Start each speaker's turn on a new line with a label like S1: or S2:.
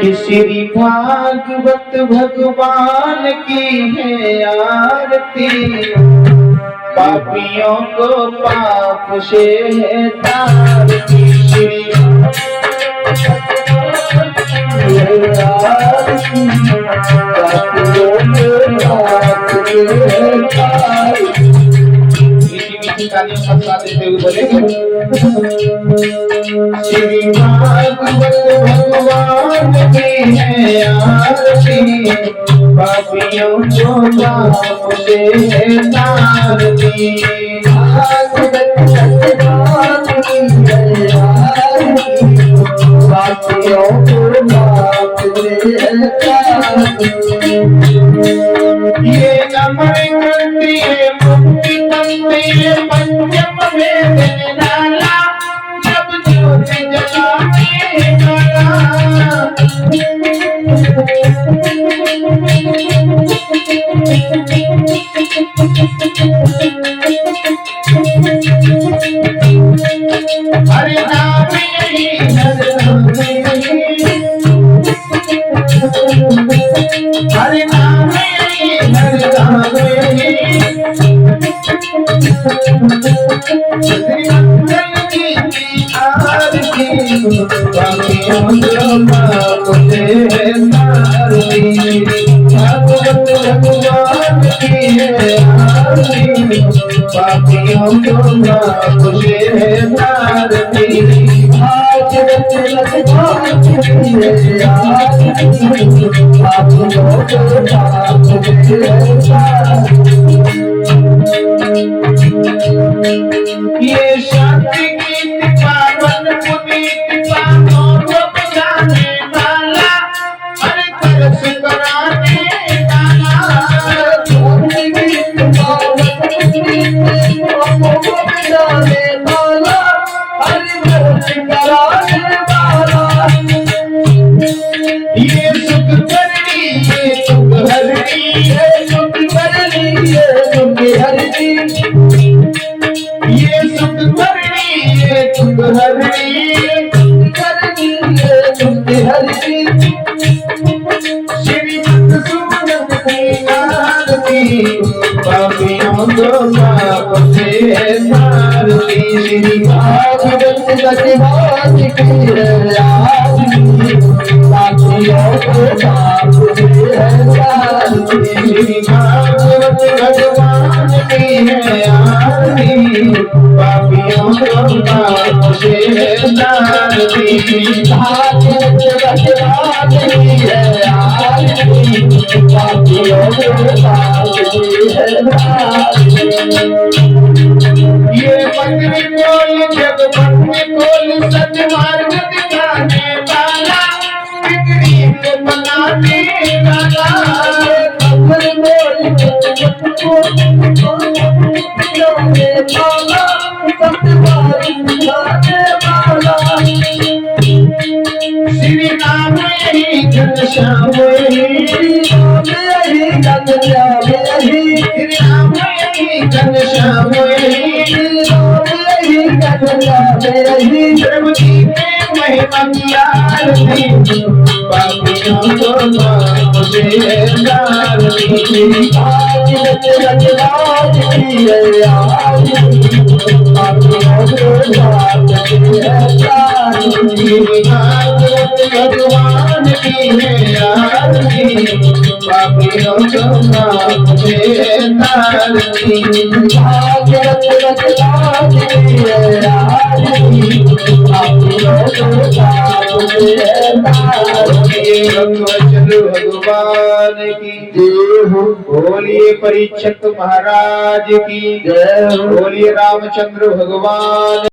S1: श्री भागवत भगवान की है आरती, पापियों को पाप से है तारती। श्री देते हुए बोले, श्री भागवत भगवान की है आरती, पापियों को पाप से है तारती। भागवत भगवान की है आरती, पापियों को पाप से है तारती। ये अमर करती है मुक्ति तंत्री है पंचम वेद निराला, जब ज्योत जलाने वाला। हरि नाम यही हरि नाम यही, हरि नाम यही हरि नाम यही। श्री मंगल की आरती, पापियों को पाप से है तारती। भागवत भगवान की है आरती, पापियों को पाप से है तारती। भागवत भगवान की है आरती, पापियों को पाप से है तारती। ये शांति गीत पावन पुनीत पापों को बुझाने वाला, हर तरस कराने वाला। शांति गीत पावन पुनीत पापों को बुझाने वाला, हर तरस कराने वाला। ये सुख करनी ये सुख हरनी, ये सुख करनी ये सुख हरनी, ये सुख करनी ये सुख हरनी, करनी ये सुख हरनी। श्रीमत सुमन की आरती, पापियों को पाप से है तारती। श्री भागवत भगवान की है आरती, पापियों को पाप से है तारती। श्री भागवत भगवान की है आरती, पापियों को पाप से है तारती। भागवत भगवान की है आरती, पापियों को पाप से है तारती। ये पत्नी कोल जग पत्नी कोल सतमार्ग दिखाने वाला, बिगड़ी को बनाने वाला। पत्नी कोल जग पत्नी कोल दिखाने वाला, सतमार्ग दिखाने वाला। श्री नाम यही घनश्याम यही, नाम यही घनश्याम यही, श्री नाम यही घनश्याम यही, नाम यही घनश्याम यही। प्रभु जी के महिमा की आरती, पापियों को पाप से है तारती। भागवत भगवान की है आरती, पापियों को पाप से है तारती। भागवत भगवान की है आरती, पापियों को पाप से है तारती। भागवत भगवान की है आरती, पापियों को पाप से है तारती। भगवान की जय हो। बोलिए परीक्षित महाराज की जय हो। बोलिए रामचंद्र भगवान।